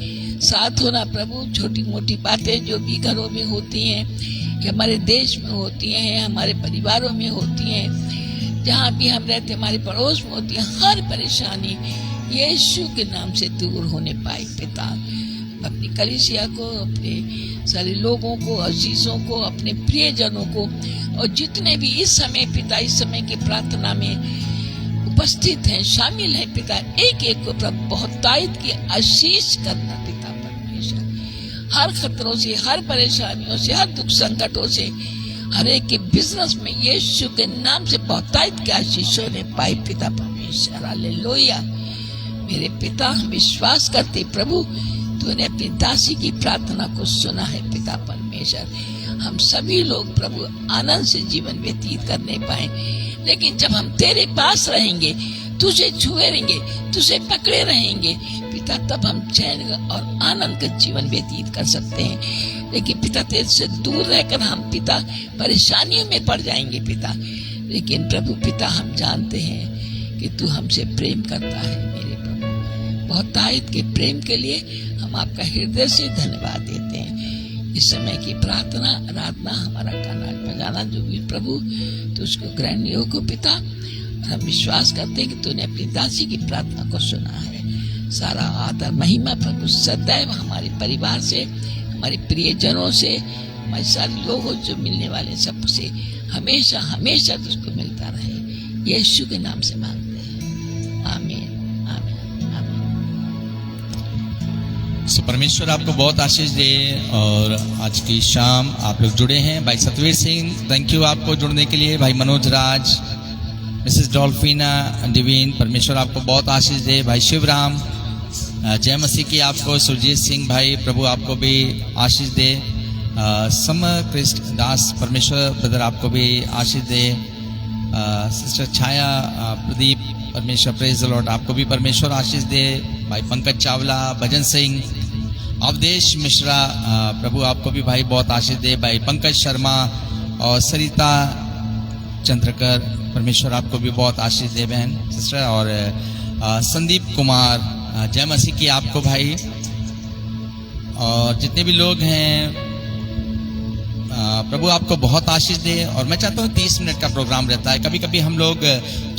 साथ होना प्रभु, छोटी मोटी बातें जो भी घरों में होती हैं, कि हमारे देश में होती हैं, हमारे परिवारों में होती हैं, जहाँ भी हम रहते हमारे पड़ोस में होती है, हर परेशानी यीशु के नाम से दूर होने पाए पिता। अपनी कलीसिया को, अपने सारे लोगों को, अजीजों को, अपने प्रियजनों को, और जितने भी इस समय पिता इस समय की प्रार्थना में उपस्थित हैं, शामिल हैं पिता, एक एक को प्रभु बहुतायत की आशीष करना पिता परमेश्वर। हर खतरों से, हर परेशानियों से, हर दुख संकटों से, हर एक के बिजनेस में यीशु के नाम से बहुतायत की आशीष होने पाए पिता परमेश्वर। हालेलुया मेरे पिता, हम विश्वास करते प्रभु तूने अपनी दासी की प्रार्थना को सुना है पिता परमेश्वर। हम सभी लोग प्रभु आनंद से जीवन व्यतीत करने पाए, लेकिन जब हम तेरे पास रहेंगे, तुझे छुए रहेंगे, तुझे पकड़े रहेंगे पिता, तब हम चैन और आनंद का जीवन व्यतीत कर सकते हैं। लेकिन पिता तेरे से दूर रहकर हम पिता परेशानियों में पड़ जाएंगे पिता। लेकिन प्रभु पिता हम जानते हैं कि तू हमसे प्रेम करता है मेरे प्रभु। बहुतायत के प्रेम के लिए हम आपका हृदय से धन्यवाद देते हैं। इस समय की प्रार्थना आराधना हमारा गाना बजाना जो भी प्रभु तो उसको ग्रहण योग पिता, और हम विश्वास करते हैं कि तूने अपनी दासी की प्रार्थना को सुना है। सारा आदर महिमा प्रभु सदैव हमारे परिवार से, हमारे प्रियजनों से, हमारे सारे लोगों जो मिलने वाले सबसे हमेशा हमेशा तुझको मिलता रहे, यीशु के नाम से मांगते हैं, आमीन। सो परमेश्वर आपको बहुत आशीष दे। और आज की शाम आप लोग जुड़े हैं, भाई सतवीर सिंह थैंक यू आपको जुड़ने के लिए, भाई मनोज राज, मिसेस डॉल्फिना डिवीन, परमेश्वर आपको बहुत आशीष दे। भाई शिवराम, जय मसीह की आपको। सुरजीत सिंह भाई, प्रभु आपको भी आशीष दे। सम कृष्ण दास, परमेश्वर ब्रदर आपको भी आशीष दे। सिस्टर छाया प्रदीप, परमेश्वर प्रेज द लॉर्ड आपको भी परमेश्वर आशीष दे। भाई पंकज चावला, भजन सिंह, अवधेश मिश्रा, प्रभु आपको भी भाई बहुत आशीष दे। भाई पंकज शर्मा और सरिता चंद्रकर, परमेश्वर आपको भी बहुत आशीष दे बहन सिस्टर। और संदीप कुमार, जय मसीह की आपको भाई। और जितने भी लोग हैं प्रभु आपको बहुत आशीष दे। और मैं चाहता हूँ 30 मिनट का प्रोग्राम रहता है, कभी कभी हम लोग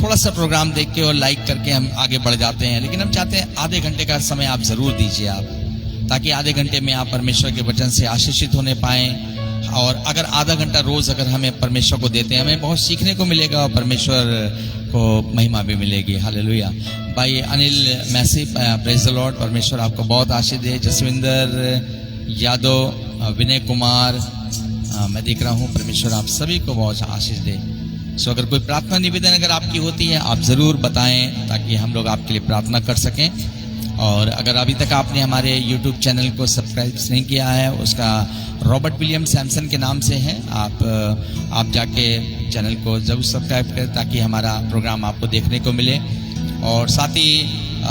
थोड़ा सा प्रोग्राम देख के और लाइक करके हम आगे बढ़ जाते हैं, लेकिन हम चाहते हैं आधे घंटे का समय आप जरूर दीजिए आप, ताकि आधे घंटे में आप परमेश्वर के वचन से आशीषित होने पाएं। और अगर आधा घंटा रोज अगर हमें परमेश्वर को देते हैं, हमें बहुत सीखने को मिलेगा और परमेश्वर को महिमा भी मिलेगी। हालेलुया। भाई Anil Massey, praise the lord, परमेश्वर आपको बहुत आशीष दे। जसविंदर यादव, विनय कुमार, मैं देख रहा हूँ, परमेश्वर आप सभी को बहुत आशीष दे। सो अगर कोई प्रार्थना निवेदन अगर आपकी होती है आप जरूर बताएं, ताकि हम लोग आपके लिए प्रार्थना कर सकें। और अगर अभी तक आपने हमारे YouTube चैनल को सब्सक्राइब नहीं किया है, उसका रॉबर्ट विलियम सैमसन के नाम से है, आप जाके चैनल को जरूर सब्सक्राइब करें, ताकि हमारा प्रोग्राम आपको देखने को मिले। और साथ ही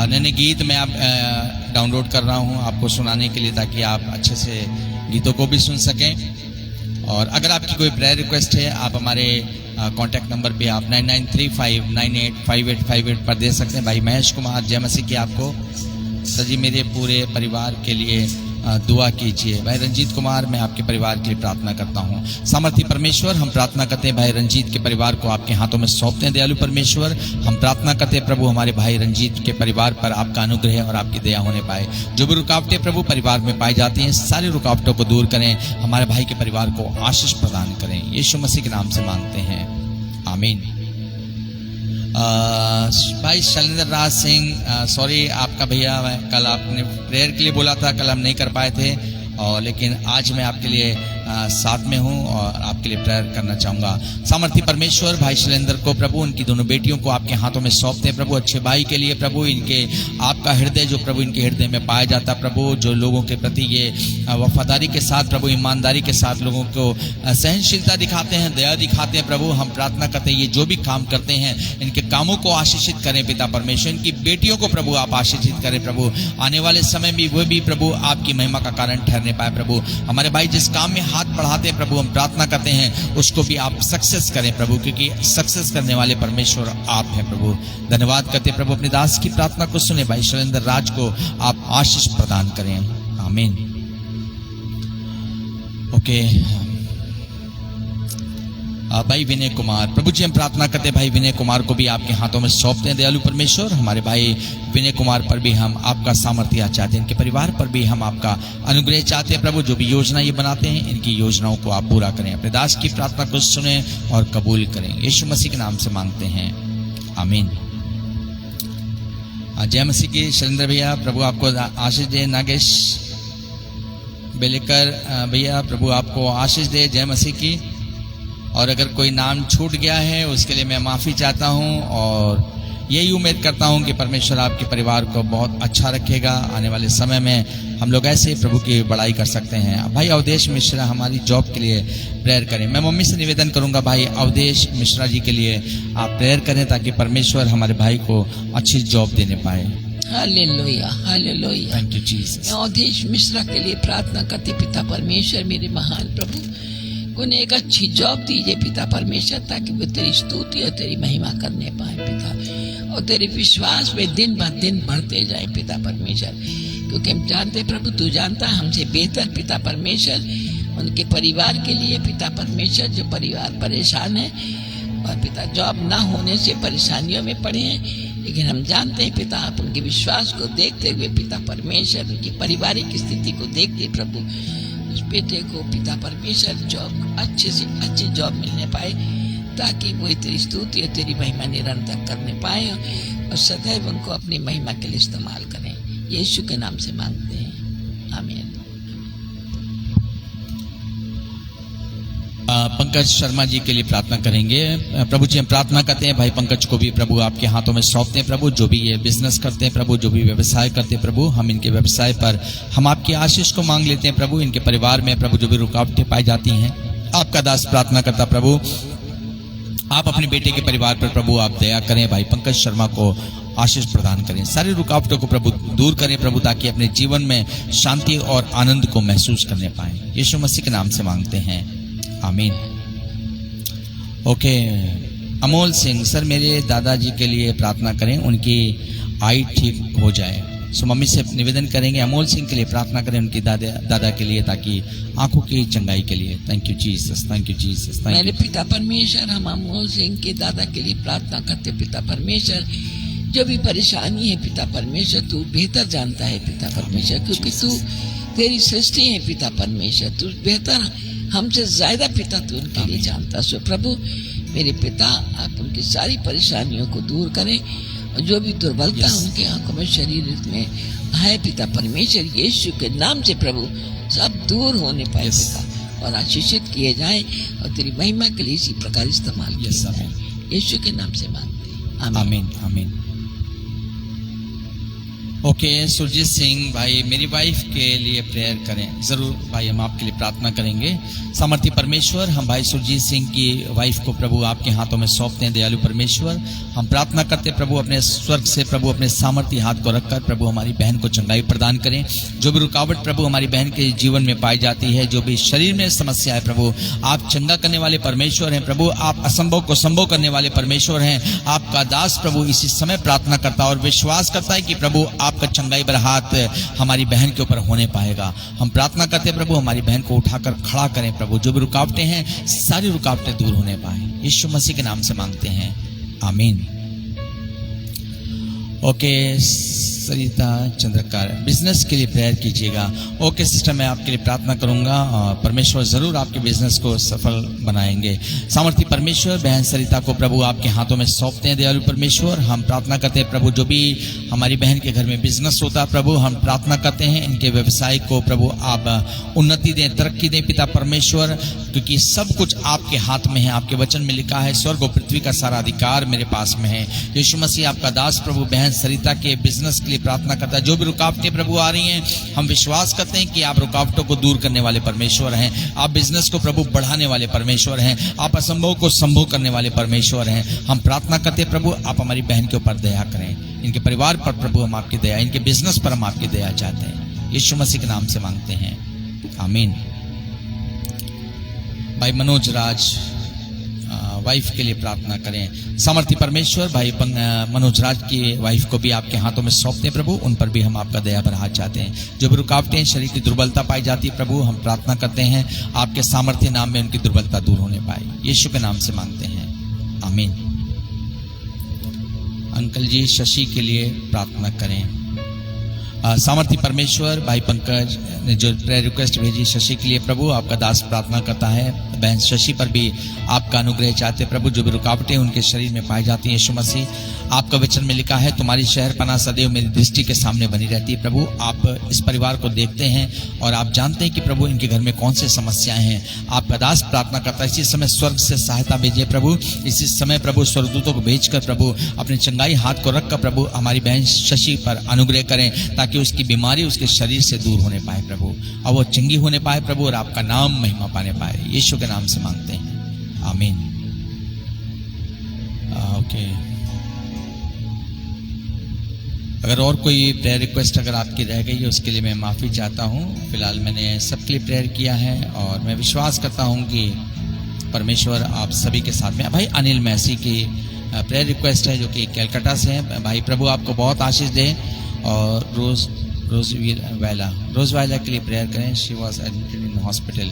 नए गीत मैं आप डाउनलोड कर रहा हूँ आपको सुनाने के लिए, ताकि आप अच्छे से गीतों को भी सुन सकें। और अगर आपकी कोई प्रेयर रिक्वेस्ट है, आप हमारे कॉन्टैक्ट नंबर पे आप 9935985858 पर दे सकते हैं। भाई महेश कुमार, जय मसीह की आपको। सर जी, मेरे पूरे परिवार के लिए दुआ कीजिए। भाई रंजीत कुमार, मैं आपके परिवार के लिए प्रार्थना करता हूँ। सामर्थी परमेश्वर, हम प्रार्थना करते हैं भाई रंजीत के परिवार को आपके हाथों में सौंपते हैं। दयालु परमेश्वर, हम प्रार्थना करते हैं प्रभु हमारे भाई रंजीत के परिवार पर आपका अनुग्रह और आपकी दया होने पाए। जो भी रुकावटें प्रभु परिवार में पाई जाती हैं, सारी रुकावटों को दूर करें, हमारे भाई के परिवार को आशीष प्रदान करें। यीशु मसीह के नाम से मांगते हैं, आमीन। भाई शैलेंद्र राज सिंह, सॉरी आपका भैया, कल आपने प्रेयर के लिए बोला था, कल हम नहीं कर पाए थे, और लेकिन आज मैं आपके लिए साथ में हूं और आपके लिए प्रेयर करना चाहूंगा। सामर्थी परमेश्वर, भाई शैलेंद्र को प्रभु उनकी दोनों बेटियों को आपके हाथों में सौंपते हैं प्रभु। अच्छे भाई के लिए प्रभु, इनके आपका हृदय जो प्रभु इनके हृदय में पाया जाता प्रभु, जो लोगों के प्रति ये वफादारी के साथ प्रभु, ईमानदारी के साथ लोगों को सहनशीलता दिखाते हैं, दया दिखाते हैं प्रभु। हम प्रार्थना करते हैं ये जो भी काम करते हैं, इनके कामों को आशीषित करें पिता परमेश्वर। इनकी बेटियों को प्रभु आप आशीषित करें प्रभु। आने वाले समय में वो भी प्रभु आपकी महिमा का कारण ठहरने पाए प्रभु। हमारे भाई जिस काम में हाथ बढ़ाते हैं प्रभु, हम प्रार्थना करते हैं उसको भी आप सक्सेस करें प्रभु, क्योंकि सक्सेस करने वाले परमेश्वर आप हैं प्रभु। धन्यवाद करते प्रभु, अपने दास की प्रार्थना को सुने। भाई शैलेंद्र राज को आप आशीष प्रदान करें, आमीन। ओके, भाई विनय कुमार, प्रभु जी हम प्रार्थना करते हैं भाई विनय कुमार को भी आपके हाथों में सौंपते हैं। दयालु परमेश्वर, हमारे भाई विनय कुमार पर भी हम आपका सामर्थ्य चाहते हैं, इनके परिवार पर भी हम आपका अनुग्रह चाहते हैं प्रभु। जो भी योजना ये बनाते हैं, इनकी योजनाओं को आप पूरा करें। अपने दास की प्रार्थना को सुने और कबूल करें। यीशु मसीह के नाम से मांगते हैं, आमीन। जय मसीह की। शैलेंद्र भैया, प्रभु आपको आशीष दे। नागेश बेलेकर भैया, प्रभु आपको आशीष दे। जय मसीह की। और अगर कोई नाम छूट गया है उसके लिए मैं माफ़ी चाहता हूं, और यही उम्मीद करता हूं कि परमेश्वर आपके परिवार को बहुत अच्छा रखेगा। आने वाले समय में हम लोग ऐसे प्रभु की बड़ाई कर सकते हैं। भाई अवधेश मिश्रा, हमारी जॉब के लिए प्रेयर करें। मैं मम्मी से निवेदन करूंगा भाई अवधेश मिश्रा जी के लिए आप प्रेयर करें, ताकि परमेश्वर हमारे भाई को अच्छी जॉब देने पाए। Hallelujah, hallelujah. Thank you Jesus. Awadhesh Mishra के लिए प्रार्थना करती पिता परमेश्वर, मेरे महान प्रभु, उन्हें एक अच्छी जॉब दीजिए पिता परमेश्वर, ताकि वो तेरी स्तुति और तेरी महिमा करने पाए पिता, और तेरे विश्वास में दिन ब दिन बढ़ते जाए पिता परमेश्वर। क्योंकि हम जानते प्रभु, तू जानता हमसे बेहतर पिता परमेश्वर, उनके परिवार के लिए पिता परमेश्वर, जो परिवार परेशान है और पिता जॉब ना होने से परेशानियों में पड़े हैं, लेकिन हम जानते हैं पिता आप उनके विश्वास को देखते हुए पिता परमेश्वर, उनकी पारिवारिक स्थिति को देखते प्रभु, उस बेटे को पिता परमेश्वर जॉब अच्छे से अच्छी जॉब मिलने पाए, ताकि वो तेरी स्तुति और तेरी महिमा निरंतर करने पाए और सदैव उनको अपनी महिमा के लिए इस्तेमाल करें। यीशु के नाम से मांगते हैं, आमीन। पंकज शर्मा जी के लिए प्रार्थना करेंगे। प्रभु जी हम प्रार्थना करते हैं भाई पंकज को भी प्रभु आपके हाथों में सौंपते हैं प्रभु। जो भी ये बिजनेस करते हैं प्रभु, जो भी व्यवसाय करते हैं प्रभु, हम इनके व्यवसाय पर हम आपकी आशीष को मांग लेते हैं प्रभु। इनके परिवार में प्रभु जो भी रुकावटें पाई जाती हैं, आपका दास प्रार्थना करता प्रभु, आप अपने बेटे के परिवार पर प्रभु आप दया करें। भाई पंकज शर्मा को आशीष प्रदान करें, सारी रुकावटों को प्रभु दूर करें प्रभु, ताकि अपने जीवन में शांति और आनंद को महसूस करने पाए। यीशु मसीह के नाम से मांगते हैं, आमीन। ओके, अमोल सिंह सर, मेरे दादाजी के लिए प्रार्थना करें, उनकी आई ठीक हो जाए। सो मम्मी से निवेदन करेंगे अमोल सिंह के लिए प्रार्थना करें, उनकी दादा के लिए, ताकि आंखों की चंगाई के लिए। Thank you Jesus, thank you Jesus. मेरे पिता परमेश्वर, हम अमोल सिंह के दादा के लिए प्रार्थना करते पिता परमेश्वर। जो भी परेशानी है पिता परमेश्वर, तू बेहतर जानता है पिता परमेश्वर, क्योंकि तू तेरी सृष्टि है पिता परमेश्वर, तू बेहतर हमसे ज्यादा पिता तू उनके लिए जानता। सो प्रभु मेरे पिता, आप उनकी सारी परेशानियों को दूर करें, और जो भी दुर्बलता उनके आंखों में, शरीर में है पिता परमेश्वर, यीशु के नाम से प्रभु सब दूर होने पाए पिता, और आशीषित किए जाए और तेरी महिमा के लिए इसी प्रकार इस्तेमाल किया जाए। यीशु के नाम से मांगते हैं, आमीन, आमीन। ओके, सुरजीत सिंह भाई, मेरी वाइफ के लिए प्रेयर करें। जरूर भाई, हम आपके लिए प्रार्थना करेंगे। सामर्थी परमेश्वर, हम भाई सुरजीत सिंह की वाइफ को प्रभु आपके हाथों में सौंपते हैं। दयालु परमेश्वर, हम प्रार्थना करते प्रभु, अपने स्वर्ग से प्रभु अपने सामर्थी हाथ को रखकर प्रभु हमारी बहन को चंगाई प्रदान करें। जो भी रुकावट प्रभु हमारी बहन के जीवन में पाई जाती है, जो भी शरीर में समस्या है प्रभु, आप चंगा करने वाले परमेश्वर हैं प्रभु, आप असंभव को संभव करने वाले परमेश्वर हैं। आपका दास प्रभु इसी समय प्रार्थना करता और विश्वास करता है कि प्रभु आपका चंगाई भरा हाथ हमारी बहन के ऊपर होने पाएगा। हम प्रार्थना करते हैं प्रभु हमारी बहन को उठाकर खड़ा करें प्रभु, जो भी रुकावटें हैं सारी रुकावटें दूर होने पाए, यीशु मसीह के नाम से मांगते हैं, आमीन। ओके सरिता चंद्रकार, बिजनेस के लिए प्रेयर कीजिएगा। ओके सिस्टर, मैं आपके लिए प्रार्थना करूंगा और परमेश्वर जरूर आपके बिजनेस को सफल बनाएंगे। सामर्थी परमेश्वर, बहन सरिता को प्रभु आपके हाथों में सौंपते हैं दयालु परमेश्वर। हम प्रार्थना करते हैं प्रभु जो भी हमारी बहन के घर में बिजनेस होता है प्रभु, हम प्रार्थना करते हैं इनके व्यवसाय को प्रभु आप उन्नति दें, तरक्की दें पिता परमेश्वर, क्योंकि सब कुछ आपके हाथ में है। आपके वचन में लिखा है स्वर्ग और पृथ्वी का सारा अधिकार मेरे पास में है। यीशु मसीह आपका दास प्रभु बहन सरिता के बिजनेस के लिए प्रार्थना करता है। जो भी रुकावटें प्रभु आ रही हैं, हम विश्वास करते हैं कि आप रुकावटों को दूर करने वाले परमेश्वर हैं। आप बिजनेस को प्रभु बढ़ाने वाले परमेश्वर हैं। आप असंभव को संभव करने वाले परमेश्वर हैं। हम प्रार्थना करते हैं प्रभु आप हमारी बहन के ऊपर दया करें, इनके परिवार पर प्रभु हम आपकी दया, इनके बिजनेस पर हम आपकी दया चाहते हैं। यीशु मसीह के नाम से मांगते हैं, आमीन। भाई मनोज राज वाइफ के लिए प्रार्थना करें। सामर्थी परमेश्वर, भाई मनोज राज की वाइफ को भी आपके हाथों में सौंपते हैं प्रभु, उन पर भी हम आपका दया भरा हाथ चाहते हैं। जो भी रुकावटें शरीर की दुर्बलता पाई जाती है प्रभु, हम प्रार्थना करते हैं आपके सामर्थ्य नाम में उनकी दुर्बलता दूर होने पाए, यीशु के नाम से मांगते हैं, आमीन। अंकल जी शशि के लिए प्रार्थना करें। सामर्थी परमेश्वर, भाई पंकज ने जो प्रेयर रिक्वेस्ट भेजी शशि के लिए प्रभु, आपका दास प्रार्थना करता है बहन शशि पर भी आपका अनुग्रह चाहते प्रभु। जो भी रुकावटें उनके शरीर में पाई जाती हैं यीशु मसीह, आपका वचन में लिखा है तुम्हारी शहरपनाह सदैव मेरी दृष्टि के सामने बनी रहती है प्रभु। आप इस परिवार को देखते हैं और आप जानते हैं कि प्रभु इनके घर में कौन सी समस्याएं हैं। आपका दास प्रार्थना करता है इसी समय स्वर्ग से सहायता भेजिए प्रभु। इसी समय प्रभु स्वर्गदूतों को भेजकर प्रभु अपने चंगाई हाथ को रखकर प्रभु हमारी बहन शशि पर अनुग्रह करें, ताकि उसकी बीमारी उसके शरीर से दूर होने पाए प्रभु, और वो चंगी होने पाए प्रभु, और आपका नाम महिमा पाने पाए, यीशु के नाम से मांगते हैं, आमीन। ओके, अगर और कोई प्रेयर रिक्वेस्ट अगर आपकी रह गई है उसके लिए मैं माफ़ी चाहता हूँ। फिलहाल मैंने सबके लिए प्रेयर किया है और मैं विश्वास करता हूँ कि परमेश्वर आप सभी के साथ में। भाई अनिल मैसी की प्रेयर रिक्वेस्ट है जो कि कैलकाटा से है। भाई प्रभु आपको बहुत आशीष दे, और रोज वाला के लिए प्रेयर करें। She was admitted in hospital.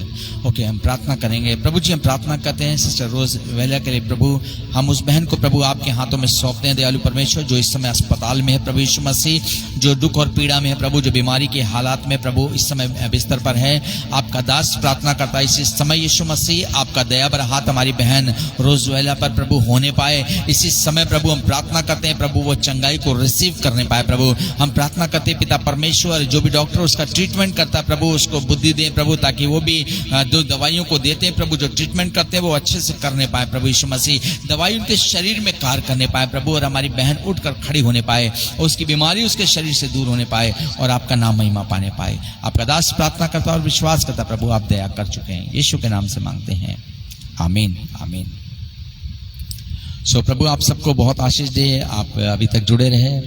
Okay, हम प्रार्थना करेंगे प्रभु जी। हम प्रार्थना करते हैं सिस्टर रोज वाला के लिए प्रभु। हम उस बहन को प्रभु आपके हाथों में सौंपते हैं दयालु परमेश्वर, जो इस समय अस्पताल में है प्रभु यीशु मसीह, जो दुख और पीड़ा में है प्रभु, जो बीमारी के हालात में प्रभु इस समय बिस्तर पर है। आपका दास प्रार्थना करता है इसी समय यीशु मसीह आपका दया भरा हाथ हमारी बहन रोज वाला पर प्रभु होने पाए। इसी समय प्रभु हम प्रार्थना करते हैं प्रभु वो चंगाई को रिसीव करने पाए प्रभु। हम प्रार्थना करते हैं पिता परमेश्वर, जो भी डॉक्टर उसका ट्रीटमेंट करता है प्रभु उसको बुद्धि दे प्रभु, ताकि वो भी दो दवाइयों को देते हैं प्रभु, जो ट्रीटमेंट करते हैं वो अच्छे से करने पाए प्रभु यीशु मसीह। दवाई उनके शरीर में कार्य करने पाए प्रभु, और हमारी बहन उठकर खड़ी होने पाए, और उसकी बीमारी उसके शरीर से दूर होने पाए, और आपका नाम महिमा पाने पाए। आपका दास प्रार्थना करता और विश्वास करता प्रभु आप दया कर चुके हैं, यीशु के नाम से मांगते हैं, आमीन आमीन। सो प्रभु आप सबको बहुत आशीष दे। आप अभी तक जुड़े रहे,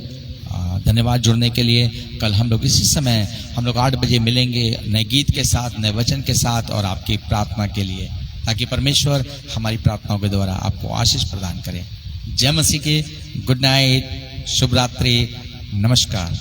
धन्यवाद जुड़ने के लिए। कल हम लोग इसी समय 8 बजे मिलेंगे नए गीत के साथ, नए वचन के साथ, और आपकी प्रार्थना के लिए, ताकि परमेश्वर हमारी प्रार्थनाओं के द्वारा आपको आशीष प्रदान करें। जय मसीह की। गुड नाइट, शुभ रात्रि, नमस्कार।